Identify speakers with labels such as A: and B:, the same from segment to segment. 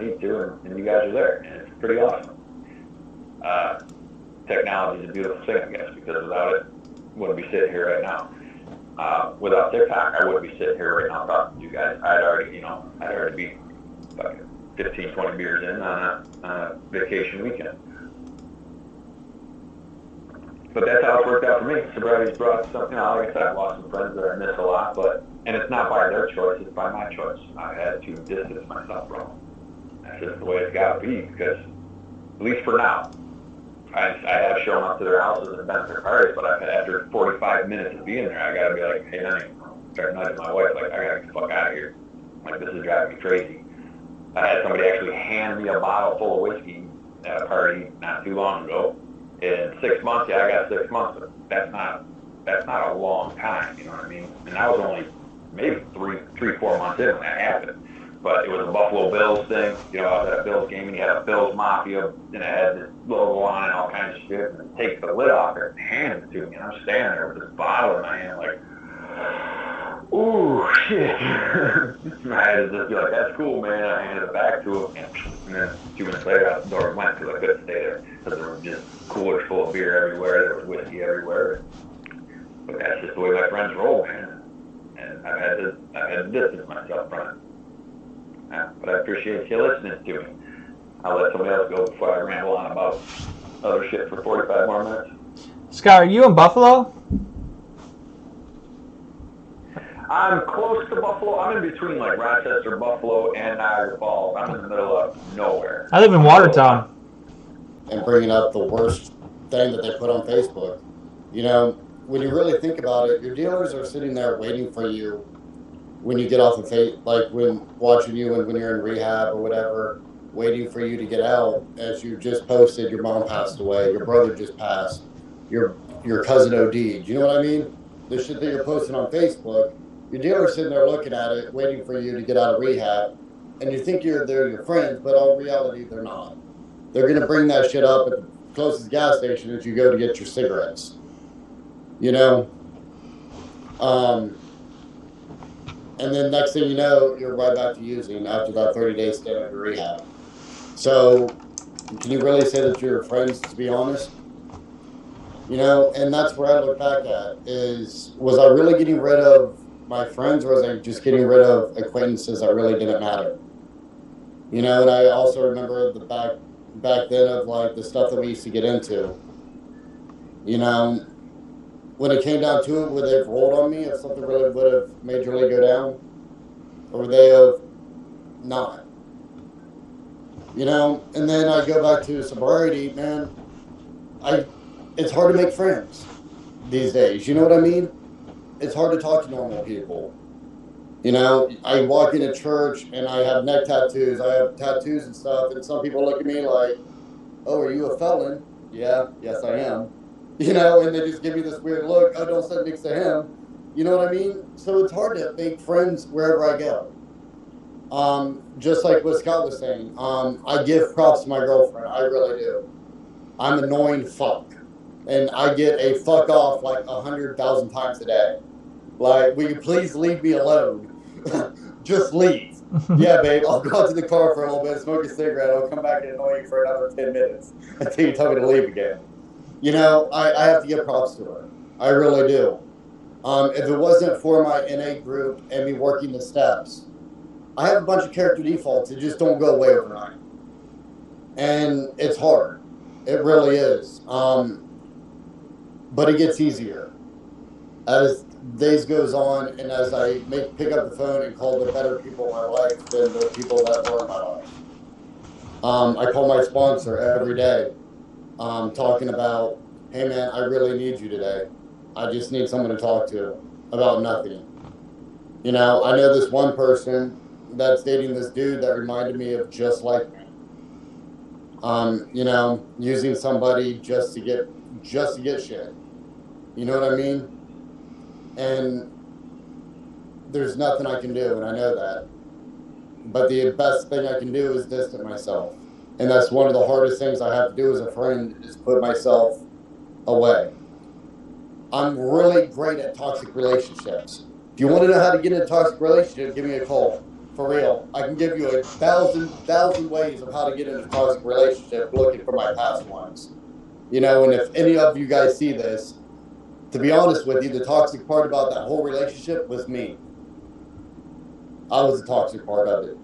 A: I need to, and you guys are there, and it's pretty awesome. Technology is a beautiful thing, I guess, because without it, I wouldn't be sitting here right now. Without TikTok, I wouldn't be sitting here right now talking to you guys. I'd already be like 15, 20 beers in on a vacation weekend. But that's how it's worked out for me. Sobriety's brought something. Like I said, I've lost some friends that I miss a lot, and it's not by their choice, it's by my choice. I had to distance myself from them. That's just the way it's got to be, because, at least for now, I have shown up to their houses and been at their parties, but after 45 minutes of being there, I got to be like, hey, honey, start nudging my wife, like, I got to get the fuck out of here. Like, this is driving me crazy. I had somebody actually hand me a bottle full of whiskey at a party not too long ago. In 6 months, yeah, I got 6 months, but that's not a long time, you know what I mean? And I was only maybe 4 months in when that happened. But it was a Buffalo Bills thing. You know, I was at a Bills game, and you had a Bills Mafia, and it had this logo on and all kinds of shit. And it takes the lid off it and hands it to me. And I'm standing there with this bottle in my hand, like, ooh, shit. I had to just be like, that's cool, man. I handed it back to him. And then 2 minutes later, out the door and went, because I couldn't stay there. Because there were just coolers full of beer everywhere. There was whiskey everywhere. But that's just the way my friends roll, man. And I've had to distance myself from it. But I appreciate you listening to me. I'll let somebody else go before I ramble on about other shit for 45 more minutes.
B: Scott, are you in Buffalo?
A: I'm close to Buffalo. I'm in between like Rochester, Buffalo, and Niagara Falls. I'm in the middle of nowhere.
B: I live in Watertown.
C: And bringing up the worst thing that they put on Facebook. You know, when you really think about it, your dealers are sitting there waiting for you when you get off of like when watching you when you're in rehab or whatever, waiting for you to get out. As you just posted, your mom passed away, your brother just passed, your cousin OD'd. You know what I mean? The shit that you're posting on Facebook, your dealer's sitting there looking at it, waiting for you to get out of rehab, and you think they're your friends, but in reality, they're not. They're going to bring that shit up at the closest gas station as you go to get your cigarettes. You know? And then next thing you know, you're right back to using after that 30-day stint of your rehab. So, can you really say that you're friends, to be honest? You know, and that's where I look back at was I really getting rid of my friends, or was I just getting rid of acquaintances that really didn't matter? You know, and I also remember the back then of like the stuff that we used to get into. You know, when it came down to it, would they have rolled on me if something really would have majorly go down? Or would they have not? You know, and then I go back to sobriety, man. It's hard to make friends these days. You know what I mean? It's hard to talk to normal people. You know, I walk into church and I have neck tattoos. I have tattoos and stuff, and some people look at me like, "Oh, are you a felon?" Yeah, yes, I am. You know, and they just give me this weird look. Oh, don't sit next to him. You know what I mean? So it's hard to make friends wherever I go. Just like what Scott was saying, I give props to my girlfriend. I really do. I'm annoying fuck. And I get a fuck off like 100,000 times a day. Like, will you please leave me alone? Just leave. Yeah, babe, I'll go out to the car for a little bit, smoke a cigarette. I'll come back and annoy you for another 10 minutes until you tell me to leave again. You know, I have to give props to her. I really do. If it wasn't for my NA group and me working the steps, I have a bunch of character defaults that just don't go away overnight. And it's hard. It really is. But it gets easier as days goes on, and as I pick up the phone and call the better people in my life than the people that were in my life. I call my sponsor every day, talking about, hey man, I really need you today. I just need someone to talk to about nothing. You know, I know this one person that's dating this dude that reminded me of just like me. You know, using somebody just to get shit. You know what I mean? And there's nothing I can do, and I know that. But the best thing I can do is distance myself. And that's one of the hardest things I have to do as a friend, is put myself away. I'm really great at toxic relationships. If you want to know how to get in a toxic relationship, give me a call. For real. I can give you a thousand ways of how to get in a toxic relationship looking for my past ones. You know, and if any of you guys see this, to be honest with you, the toxic part about that whole relationship was me. I was the toxic part of it.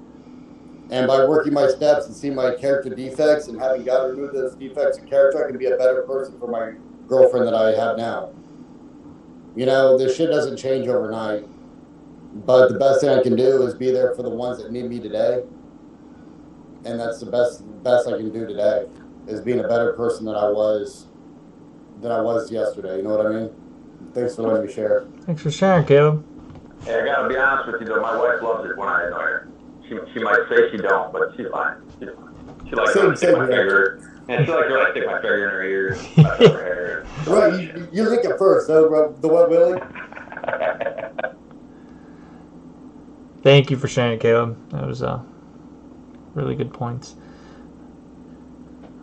C: And by working my steps and seeing my character defects and having God remove those defects in character, I can be a better person for my girlfriend that I have now. You know, this shit doesn't change overnight. But the best thing I can do is be there for the ones that need me today. And that's the best I can do today, is being a better person than I was yesterday. You know what I mean? Thanks for letting me share.
B: Thanks for sharing, Caleb.
A: Hey, I gotta be honest with you though, my wife loves it when I annoy her. She might say she don't, but she's fine. She's fine. She likes when I stick my finger, and she likes when I stick my finger in her ear, mess up her hair.
C: Right, you lick it first, though, the what, Willie?
B: Thank you for sharing, Caleb. That was really good points.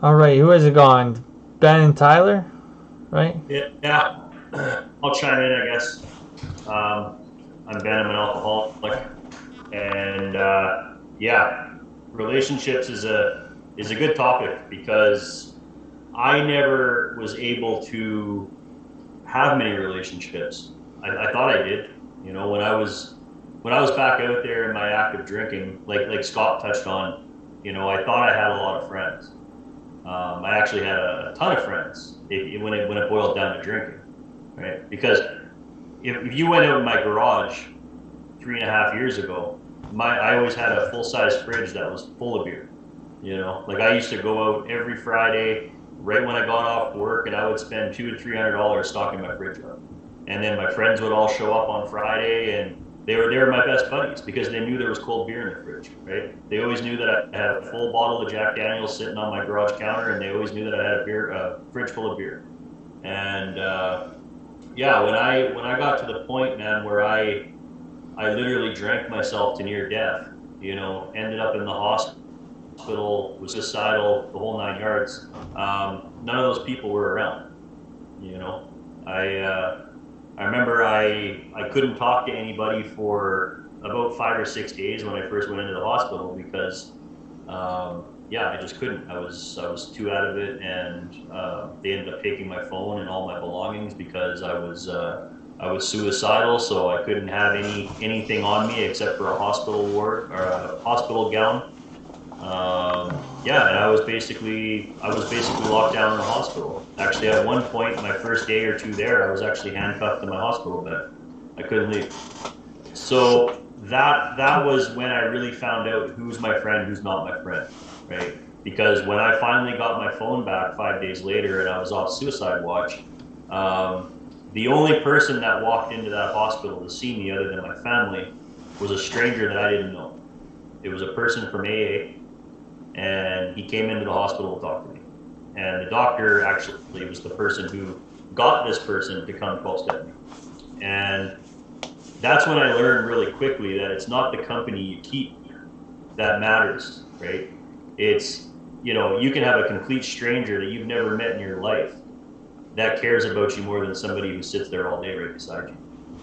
B: All right, who has it gone? Ben and Tyler, right?
D: Yeah. I'll chime in, I guess. I'm Ben. I'm an alcoholic, and relationships is a good topic because I never was able to have many relationships. I thought I did. You know, when I was back out there in my active drinking, like Scott touched on, you know, I thought I had a lot of friends. I actually had a ton of friends when it boiled down to drinking, right? Because if you went out in my garage 3.5 years ago, I always had a full-size fridge that was full of beer. You know, like I used to go out every Friday right when I got off work, and I would spend $200 to $300 stocking my fridge up. And then my friends would all show up on Friday, and they were my best buddies because they knew there was cold beer in the fridge, right? They always knew that I had a full bottle of Jack Daniels sitting on my garage counter, and they always knew that I had a fridge full of beer. And when I got to the point, man, where I literally drank myself to near death, you know, ended up in the hospital, was suicidal, the whole 9 yards. None of those people were around, you know. I remember I couldn't talk to anybody for about 5 or 6 days when I first went into the hospital because, I just couldn't. I was too out of it, and they ended up taking my phone and all my belongings because I was suicidal, so I couldn't have anything on me except for a hospital ward or a hospital gown. And I was basically locked down in the hospital. Actually, at one point, my first day or two there, I was actually handcuffed to my hospital bed. I couldn't leave. So that was when I really found out who's my friend, who's not my friend, right? Because when I finally got my phone back 5 days later and I was off suicide watch, the only person that walked into that hospital to see me other than my family was a stranger that I didn't know. It was a person from AA, and he came into the hospital to talk to me. And the doctor actually was the person who got this person to come 12-step me. And that's when I learned really quickly that it's not the company you keep that matters, right? It's, you know, you can have a complete stranger that you've never met in your life that cares about you more than somebody who sits there all day right beside you,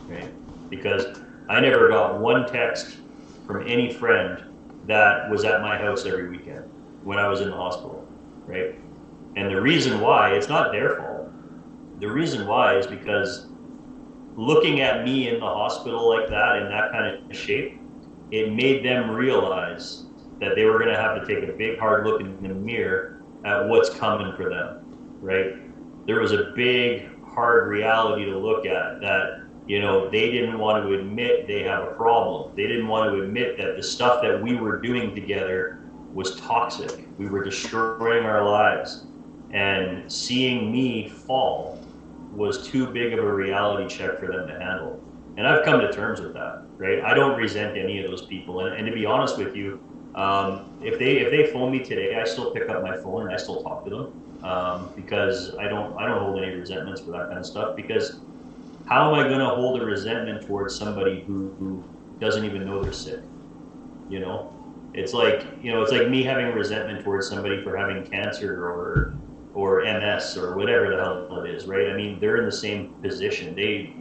D: right? Because I never got one text from any friend that was at my house every weekend when I was in the hospital, right? And the reason why, it's not their fault. The reason why is because looking at me in the hospital like that, in that kind of shape, it made them realize that they were going to have to take a big hard look in the mirror at what's coming for them, right? There was a big hard reality to look at that, you know, they didn't want to admit they have a problem. They didn't want to admit that the stuff that we were doing together was toxic. We were destroying our lives. And seeing me fall was too big of a reality check for them to handle. And I've come to terms with that, right? I don't resent any of those people. And to be honest with you, if they phone me today, I still pick up my phone and I still talk to them, because I don't hold any resentments for that kind of stuff. Because how am I going to hold a resentment towards somebody who doesn't even know they're sick? You know, it's like me having a resentment towards somebody for having cancer or MS or whatever the hell it is, right? I mean, they're in the same position. They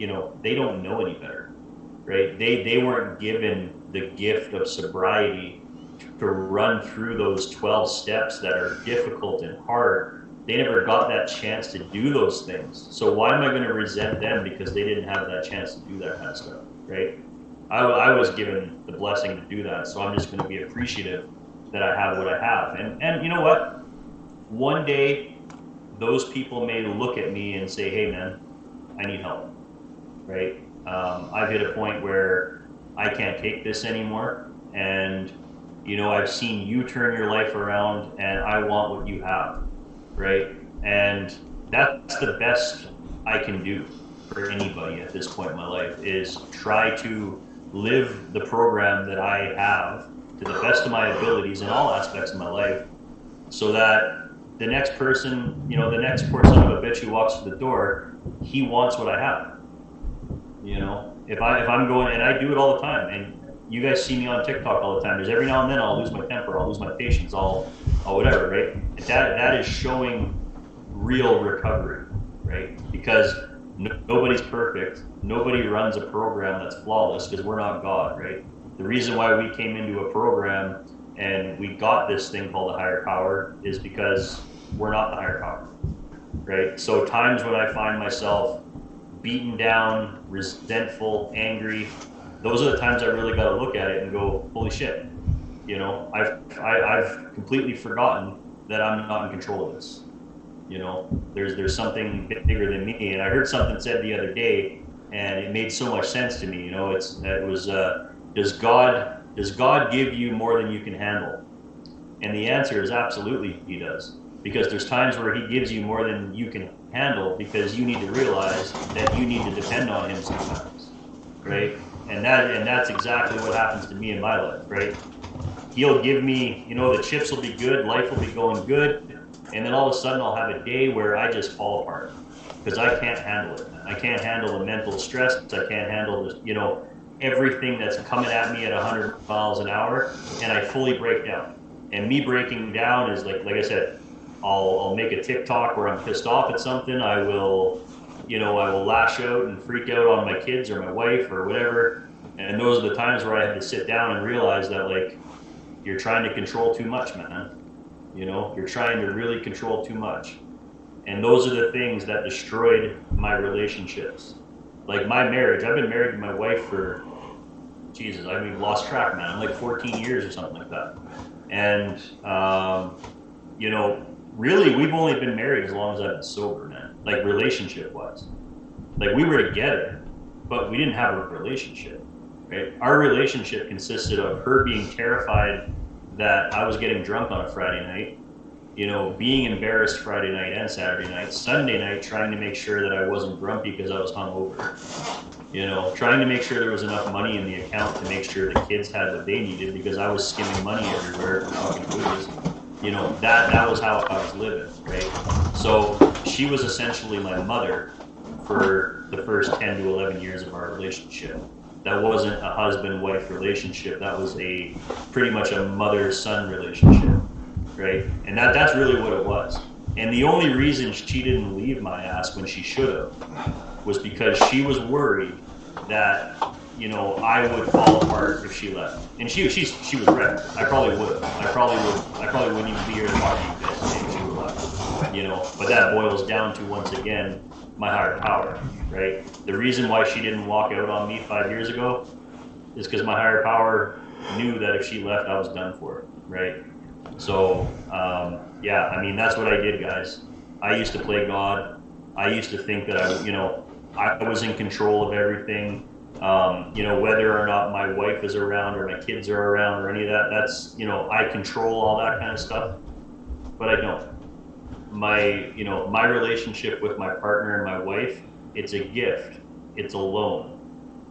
D: don't know any better, right? They weren't given the gift of sobriety to run through those 12 steps that are difficult and hard. They never got that chance to do those things. So why am I going to resent them because they didn't have that chance to do that kind of stuff, right? I was given the blessing to do that, so I'm just going to be appreciative that I have what I have. And you know what? One day, those people may look at me and say, hey man, I need help, right? I've hit a point where I can't take this anymore, and you know, I've seen you turn your life around, and I want what you have, right? And that's the best I can do for anybody at this point in my life, is try to live the program that I have to the best of my abilities in all aspects of my life, so that the next person, you know, the next poor son of a bitch who walks through the door, he wants what I have. You know, if I'm going, and I do it all the time, and you guys see me on TikTok all the time. There's every now and then I'll lose my temper, I'll lose my patience, I'll whatever, right? That is showing real recovery, right? Because nobody's perfect. Nobody runs a program that's flawless, because we're not God, right? The reason why we came into a program and we got this thing called a higher power is because we're not the higher power, right? So times when I find myself beaten down, resentful, angry, those are the times I really got to look at it and go, holy shit, you know, I've completely forgotten that I'm not in control of this. You know, there's something bigger than me. And I heard something said the other day, and it made so much sense to me. You know, does God give you more than you can handle? And the answer is absolutely He does. Because there's times where He gives you more than you can handle, because you need to realize that you need to depend on Him sometimes, right? And that's exactly what happens to me in my life, right? He'll give me, you know, the chips will be good, life will be going good, and then all of a sudden I'll have a day where I just fall apart because I can't handle it. I can't handle the mental stress. I can't handle the, you know, everything that's coming at me at 100 miles an hour, and I fully break down. And me breaking down is like I said, I'll make a TikTok where I'm pissed off at something. I will lash out and freak out on my kids or my wife or whatever. And those are the times where I have to sit down and realize that, like, you're trying to control too much, man. You know, you're trying to really control too much. And those are the things that destroyed my relationships. Like my marriage, I've been married to my wife for, Jesus, I mean, lost track, man. Like 14 years or something like that. And, you know, really, we've only been married as long as I've been sober, man. Like relationship-wise. Like we were together, but we didn't have a relationship, right? Our relationship consisted of her being terrified that I was getting drunk on a Friday night, you know, being embarrassed Friday night and Saturday night, Sunday night trying to make sure that I wasn't grumpy because I was hungover, you know, trying to make sure there was enough money in the account to make sure the kids had what they needed because I was skimming money everywhere for fucking booze. You know, that was how I was living, right? So she was essentially my mother for the first 10 to 11 years of our relationship. That wasn't a husband-wife relationship. That was pretty much a mother-son relationship, right? And that's really what it was. And the only reason she didn't leave my ass when she should have was because she was worried that, you know, I would fall apart if she left. And she was right. I probably would. I probably wouldn't even be here to talk to you guys if she would have left. You know, but that boils down to, once again, my higher power, right? The reason why she didn't walk out on me 5 years ago is because my higher power knew that if she left, I was done for, right? So, yeah, I mean, that's what I did, guys. I used to play God. I used to think that I was in control of everything. You know, whether or not my wife is around or my kids are around or any of that, that's, you know, I control all that kind of stuff, but I don't. My relationship with my partner and my wife, it's a gift. It's a loan.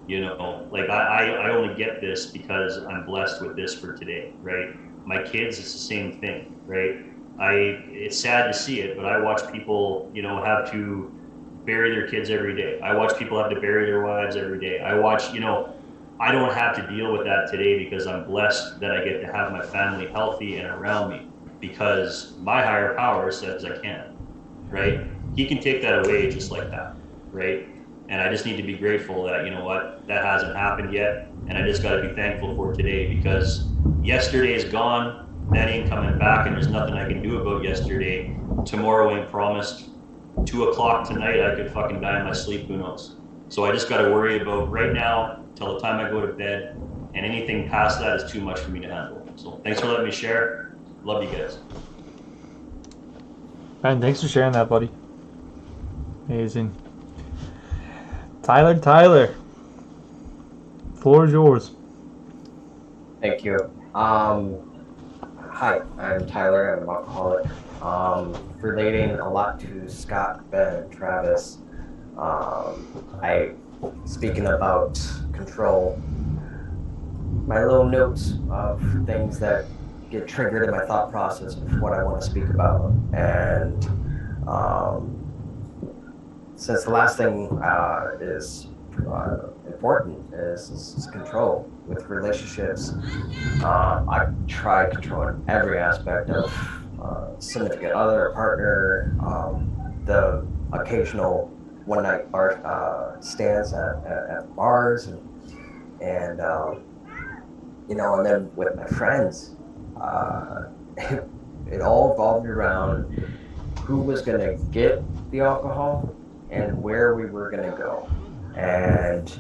D: You know, like I only get this because I'm blessed with this for today, right? My kids, it's the same thing, right? It's sad to see it, but I watch people, you know, have to bury their kids every day. I watch people have to bury their wives every day. I watch, you know, I don't have to deal with that today because I'm blessed that I get to have my family healthy and around me because my higher power says I can, right? He can take that away just like that, right? And I just need to be grateful that, you know what, that hasn't happened yet, and I just got to be thankful for today, because yesterday is gone, that ain't coming back, and there's nothing I can do about yesterday. Tomorrow ain't promised. 2 o'clock tonight, I could fucking die in my sleep, who knows? So I just got to worry about right now till the time I go to bed, and anything past that is too much for me to handle. So thanks for letting me share. Love you guys.
B: And thanks for sharing that, buddy. Amazing. Tyler. Floor is yours.
E: Thank you. Hi, I'm Tyler. I'm an alcoholic. Relating a lot to Scott, Ben, and Travis. Speaking about control, my little notes of things that get triggered in my thought process of what I want to speak about. And since the last thing is important is control with relationships, I try controlling every aspect of significant other, partner, the occasional one-night bar stands at bars, and you know, and then with my friends, it all revolved around who was going to get the alcohol and where we were going to go. And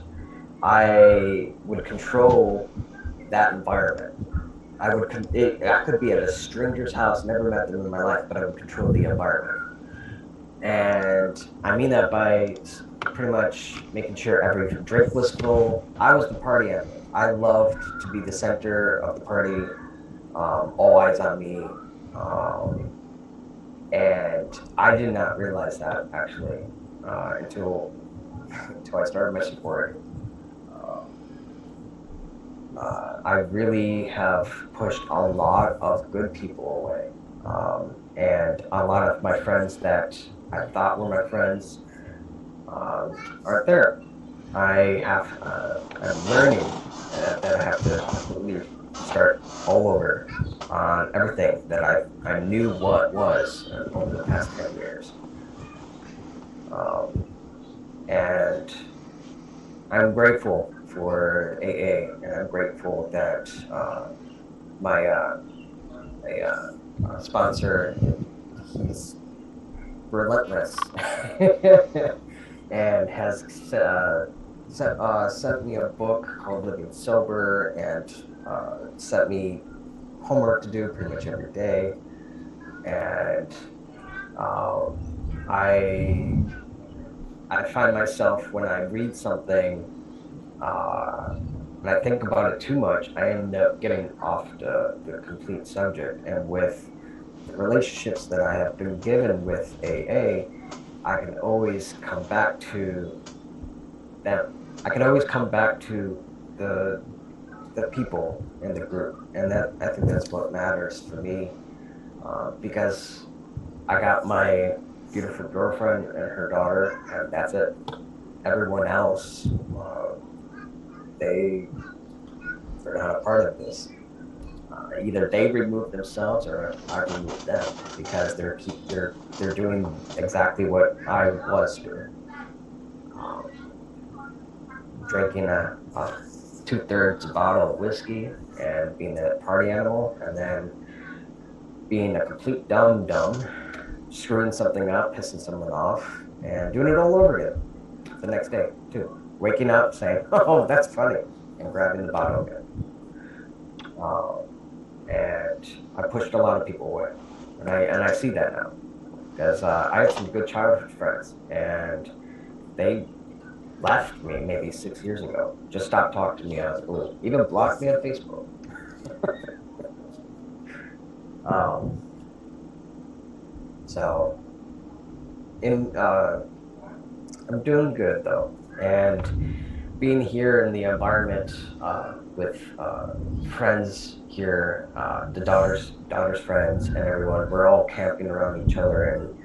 E: I would control that environment. I could be at a stranger's house, never met them in my life, but I would control the environment. And I mean that by pretty much making sure every drink was full. I was the party animal. I loved to be the center of the party, all eyes on me. And I did not realize that actually until I started my sobriety. I really have pushed a lot of good people away, and a lot of my friends that I thought were my friends aren't there. I'm learning that I have to completely start all over on everything that I knew what was over the past 10 years. And I'm grateful for AA, and I'm grateful that my sponsor, he's relentless and has sent me a book called Living Sober, and sent me homework to do pretty much every day. And I find myself, when I read something and I think about it too much, I end up getting off the complete subject. And with the relationships that I have been given with AA, I can always come back to them. I can always come back to the people in the group, and that, I think that's what matters for me, because I got my beautiful girlfriend and her daughter, and that's it. Everyone else, they're not a part of this. Either they remove themselves or I remove them, because they're doing exactly what I was doing. Drinking a 2/3 bottle of whiskey and being a party animal, and then being a complete dumb, screwing something up, pissing someone off, and doing it all over again the next day too. Waking up saying, "Oh, that's funny," and grabbing the bottle again. And I pushed a lot of people away, and I see that now, because I have some good childhood friends, and they left me maybe 6 years ago. Just stopped talking to me out of the blue. Even blocked me on Facebook. So, I'm doing good though, and being here in the environment with friends here, the daughter's friends, and everyone, we're all camping around each other, and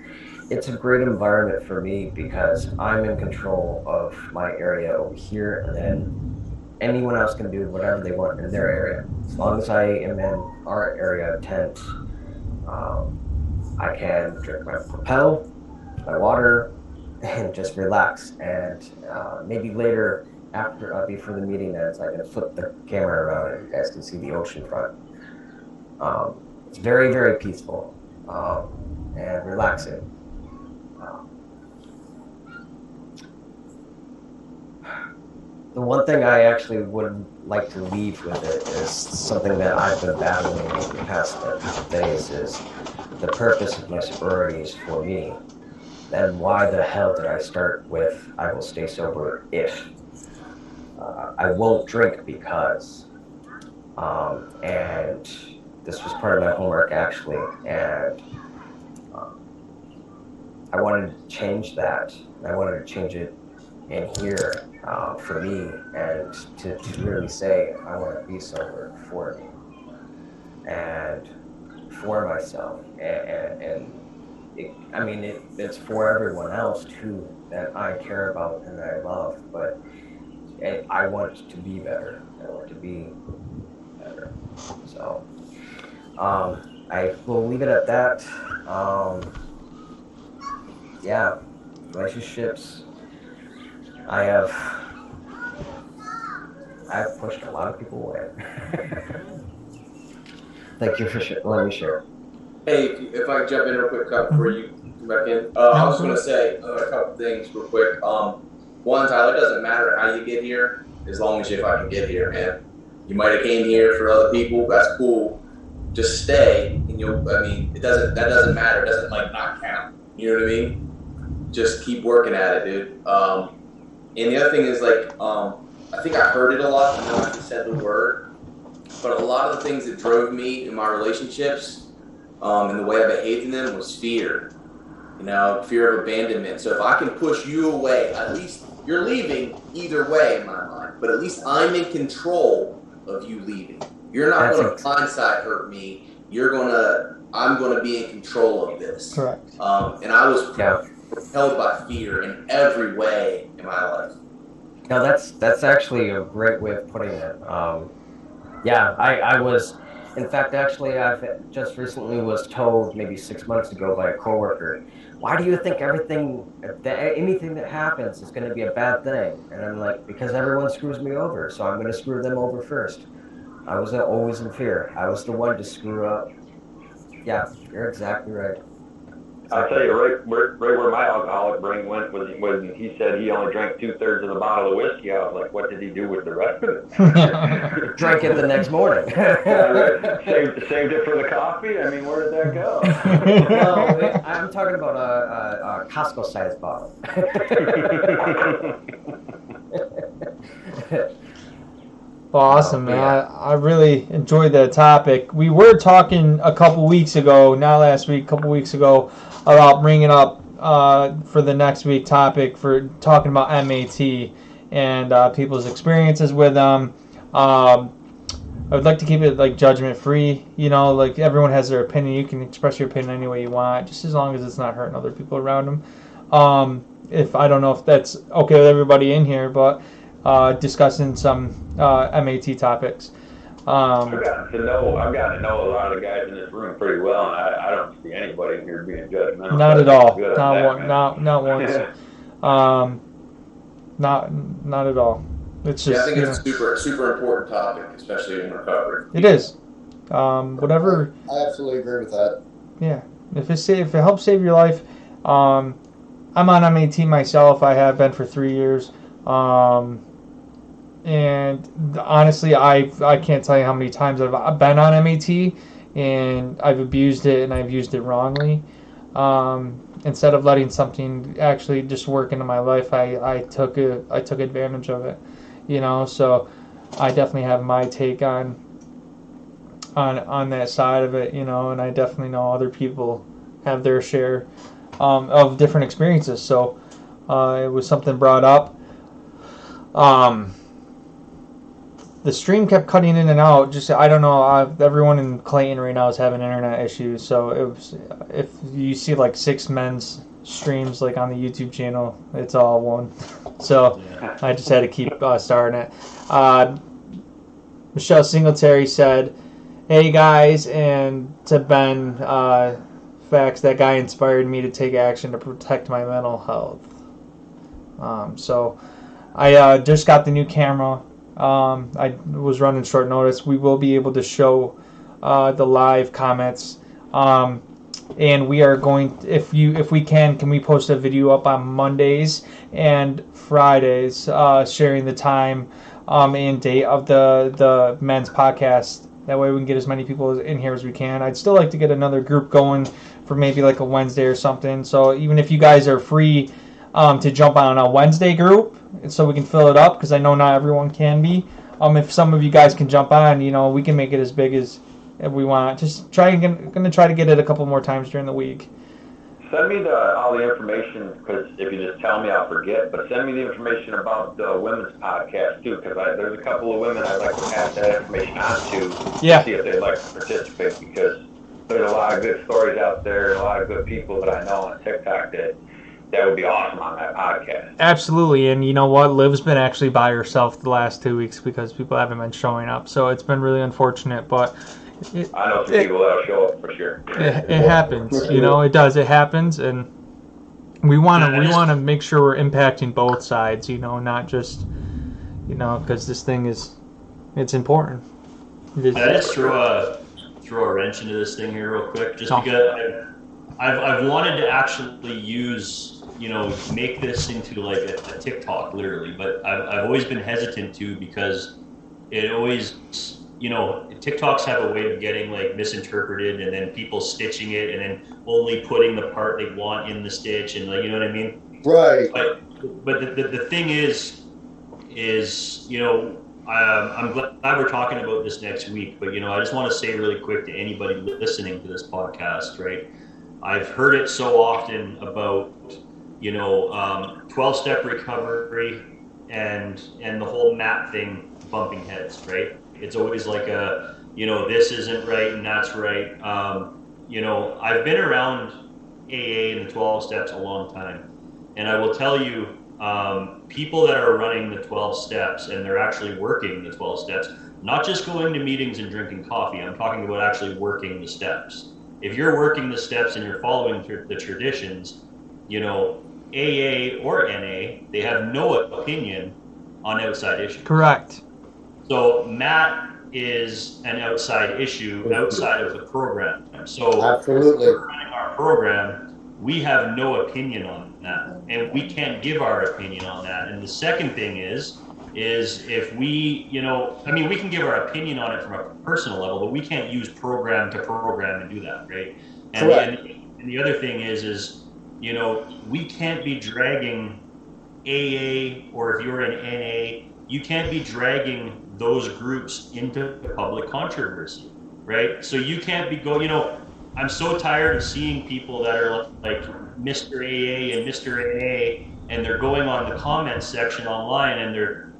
E: it's a great environment for me because I'm in control of my area over here, and then anyone else can do whatever they want in their area. As long as I am in our area of tent, I can drink my Propel, my water, and just relax. And maybe later before the meeting ends, I'm gonna flip the camera around and you guys can see the ocean front. It's very, very peaceful and relaxing. The one thing I actually would like to leave with it is something that I've been battling over the past couple days, is the purpose of my sororities for me. And why the hell did I start with I will stay sober if I won't drink because. And this was part of my homework actually, and I wanted to change that. I wanted to change it in here for me, and to really say I want to be sober for me and for myself, and it's for everyone else too that I care about and that I love, but I want to be better. I want to be better. So I will leave it at that. Yeah, relationships. I've pushed a lot of people away. Thank you for letting me share.
F: Hey, if I can jump in real quick before you come back in. I was going to say a couple things real quick. One, Tyler, it doesn't matter how you get here, as long as you fucking get here, man. You might have came here for other people, that's cool. Just stay, and that doesn't matter. It doesn't, not count. You know what I mean? Just keep working at it, dude. And the other thing is, I think I heard it a lot. I know I just said the word. But a lot of the things that drove me in my relationships and the way I behaved in them was fear. Fear of abandonment. So if I can push you away, at least you're leaving either way in my mind. But at least I'm in control of you leaving. You're not going to blindside hurt me. I'm going to be in control of this.
B: Correct.
F: And I was held by fear in every way in my life.
E: No, that's actually a great way of putting it. I was, in fact, actually, I've just recently was told maybe 6 months ago by a coworker, why do you think anything that happens is going to be a bad thing? And I'm like, because everyone screws me over, so I'm going to screw them over first. I was always in fear. I was the one to screw up. Yeah, you're exactly right.
A: I'll tell you right where my alcoholic brain went was when he said he only drank 2/3 of the bottle of whiskey. I was like, what did he do with the rest of it?
E: Drank it the next morning.
A: Saved it for the coffee? I mean, where did that go?
E: No, I'm talking about a Costco-sized bottle.
B: Awesome, man. I really enjoyed that topic. We were talking a couple weeks ago, not last week, a couple weeks ago, about bringing up for the next week topic for talking about MAT and people's experiences with them. I would like to keep it judgment free. Everyone has their opinion. You can express your opinion any way you want, just as long as it's not hurting other people around them. If I don't know if that's okay with everybody in here, but discussing some MAT topics.
A: I've gotten to know a lot of the guys in this room pretty well, and I don't see anybody in here being judgmental.
B: Not at all. Not once. Not at all. It's just.
F: I think it's a super, super important topic, especially in recovery.
B: It is. Whatever.
C: I absolutely agree with that.
B: Yeah. If it helps save your life, I'm on MAT myself. I have been for 3 years. And honestly, I can't tell you how many times I've been on MAT and I've abused it and I've used it wrongly. Instead of letting something actually just work into my life, I took advantage of it. So I definitely have my take on that side of it, and I definitely know other people have their share of different experiences. So it was something brought up. The stream kept cutting in and out. Just I don't know. Everyone in Clayton right now is having internet issues. So if you see 6 men's streams on the YouTube channel, it's all one. So I just had to keep starting it. Michelle Singletary said, "Hey guys," and to Ben, facts. That guy inspired me to take action to protect my mental health. So I just got the new camera. I was running short notice. We will be able to show the live comments. And we are going, if we can we post a video up on Mondays and Fridays, sharing the time and date of the men's podcast. That way we can get as many people in here as we can. I'd still like to get another group going for maybe like a Wednesday or something. So even if you guys are free to jump on a Wednesday group, so we can fill it up, because I know not everyone can be. If some of you guys can jump on, we can make it as big as we want. Just gonna try to get it a couple more times during the week.
A: Send me all the information, because if you just tell me, I'll forget. But send me the information about the women's podcast too, because there's a couple of women I'd like to pass that information on to see if they'd like to participate, because there's a lot of good stories out there, and a lot of good people that I know on TikTok that would be awesome on that podcast.
B: Absolutely, and you know what? Liv's been actually by herself the last 2 weeks because people haven't been showing up, so it's been really unfortunate, but
A: I know some people that'll show up for sure.
B: It happens, it does. It happens, and we want to make sure we're impacting both sides, not just, because this thing it's important.
D: I just throw a wrench into this thing here real quick, just because I've wanted to actually use, make this into like a TikTok, literally, but I've always been hesitant to, because it always, TikToks have a way of getting like misinterpreted, and then people stitching it and then only putting the part they want in the stitch, and like, you know what I mean?
C: Right.
D: But the thing is, I'm glad we're talking about this next week, but I just want to say really quick to anybody listening to this podcast, right? I've heard it so often about 12-step recovery and the whole map thing bumping heads, right? It's always like this isn't right and that's right. I've been around AA and the 12 steps a long time, and I will tell you, people that are running the 12 steps and they're actually working the 12 steps, not just going to meetings and drinking coffee, I'm talking about actually working the steps. If you're working the steps and you're following the traditions, AA or NA, they have no opinion on outside issues.
B: Correct.
D: So Matt is an outside issue outside of the program. So
C: absolutely,
D: if we're running our program, we have no opinion on that, and we can't give our opinion on that. And the second thing is if we, we can give our opinion on it from a personal level, but we can't use program to program and do that, right? And the other thing is we can't be dragging AA, or if you're in NA, you can't be dragging those groups into public controversy, right? So you can't be I'm so tired of seeing people that are like Mr. AA and Mr. NA, and they're going on the comments section online, and you're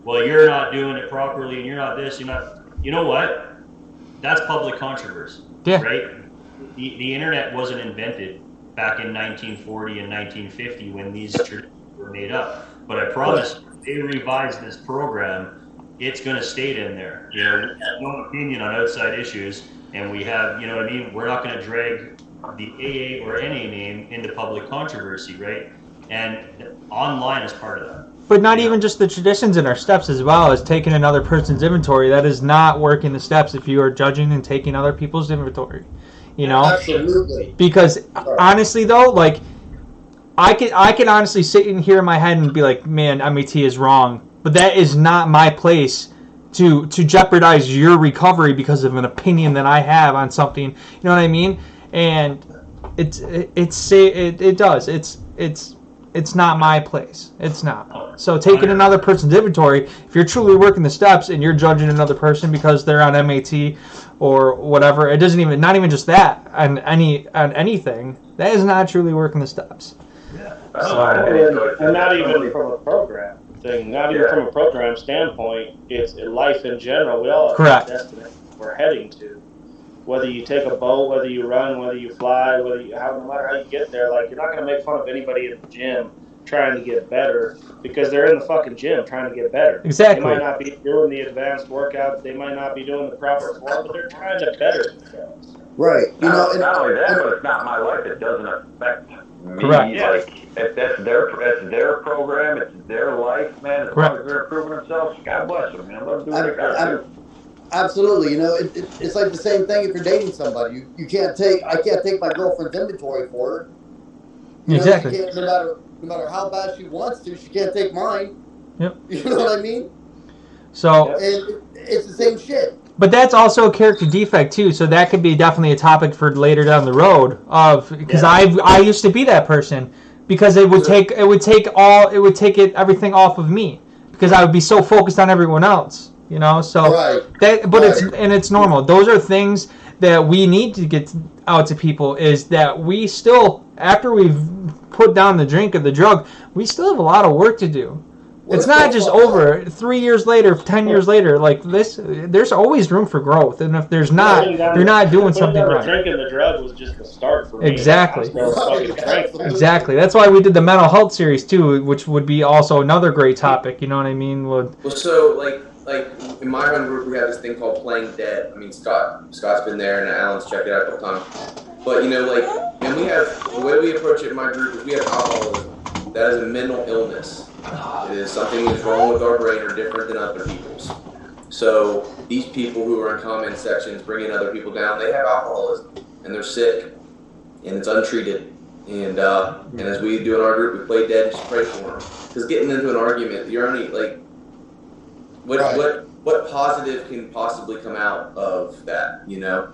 D: not doing it properly, and you're not this, you're not, you know what? That's public controversy, right? The internet wasn't invented back in 1940 and 1950 when these traditions were made up. But I promise, if they revise this program, it's going to stay in there. We have no opinion on outside issues, and we have, we're not going to drag the AA or NA name into public controversy, right? And online is part of that.
B: But not even just the traditions in our steps as well as taking another person's inventory. That is not working the steps if you are judging and taking other people's inventory.
C: Absolutely.
B: Because honestly, though, like I can honestly sit in here in my head and be like, man, MAT is wrong. But that is not my place to jeopardize your recovery because of an opinion that I have on something. You know what I mean? And it does. It's not my place. It's not. So taking another person's inventory, if you're truly working the steps and you're judging another person because they're on MAT or whatever, it doesn't even, not even just that, on anything, that is not truly working the steps.
D: Yeah.
G: And not even from a program thing, not even from a program standpoint, it's life in general. We all have a destination we're heading to. Whether you take a boat, whether you run, whether you fly, no matter how you get there, like, you're not going to make fun of anybody in the gym trying to get better because they're in the fucking gym trying to get better.
B: Exactly.
G: They might not be doing the advanced workouts, they might not be doing the proper form, but they're trying to better themselves.
C: Right. You know,
A: not only that, but it's not my life. It doesn't affect me.
B: Correct.
A: Like that's their program. It's their life, man. As long as they're improving themselves, God bless them, man. Let them do what they got to do.
C: Absolutely. You know, it's like the same thing if you're dating somebody. I can't take my girlfriend's inventory for her. You
B: exactly.
C: know, she can't, no matter how bad she wants to, she can't take mine.
B: Yep.
C: You know what I mean?
B: So.
C: And it's the same shit.
B: But that's also a character defect too, so that could be definitely a topic for later down the road. Because I used to be that person, because it would take everything off of me, because I would be so focused on everyone else, you know. So it's normal. Those are things that we need to get out to people, is that we still, after we've put down the drink or the drug, we still have a lot of work to do. It's not just over 3 years later, 10 years later. Like this, there's always room for growth, and if there's not, you're not doing something right.
G: Drinking the drug was just the start for me.
B: Exactly.
C: Exactly.
B: That's why we did the mental health series too, which would be also another great topic. You know what I mean?
F: Well, so like in my own group, we have this thing called Playing Dead. I mean, Scott's been there, and Alan's checked it out a couple times. But you know, like, and we have, the way we approach it in my group is we have alcoholism. That is a mental illness. It is something that's wrong with our brain or different than other people's. So these people who are in comment sections bringing other people down, they have alcoholism and they're sick and it's untreated. And as we do in our group, we play dead and just pray for them. Because getting into an argument, you're only like, what positive can possibly come out of that? You know,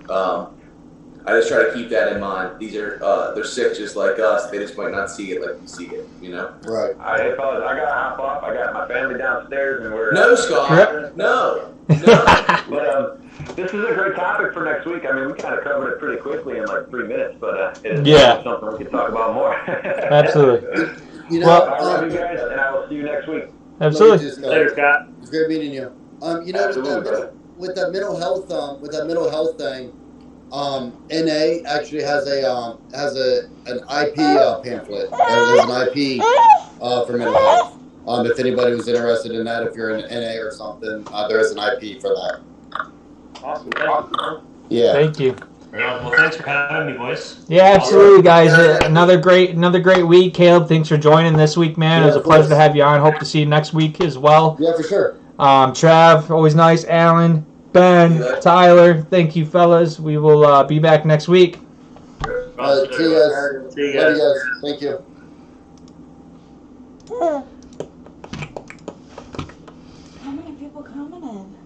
F: I just try to keep that in mind. These are they're sick just like us. They just might not see it like we see it, you know?
C: Right.
A: Hey fellas, I gotta hop off. I got my family downstairs and we're
F: No, Scott. No.
A: But this is a great topic for next week. I mean, we kind of covered it pretty quickly in like 3 minutes, but it's something we can talk about more.
B: Absolutely.
C: You know,
A: I love you guys, and I will see you next week.
B: Absolutely.
G: Later, Scott.
C: It's great meeting you. You know, with that mental health thing. NA actually has an IP pamphlet. There's an IP for mental health. If anybody was interested in that, if you're in NA or something, there is an IP for that.
G: Awesome. Thank you.
C: Yeah.
B: Thank you.
D: Well, thanks for having me, boys.
B: Yeah, absolutely, guys. Another great week. Caleb, thanks for joining this week, man. It was a pleasure to have you on. Hope to see you next week as well.
C: Yeah, for sure.
B: Trav, always nice. Alan, Ben, Tyler, thank you, fellas. We will be back next week.
C: See you guys.
G: See you
C: Love
G: guys.
C: you guys. Thank you.
H: How many people coming in?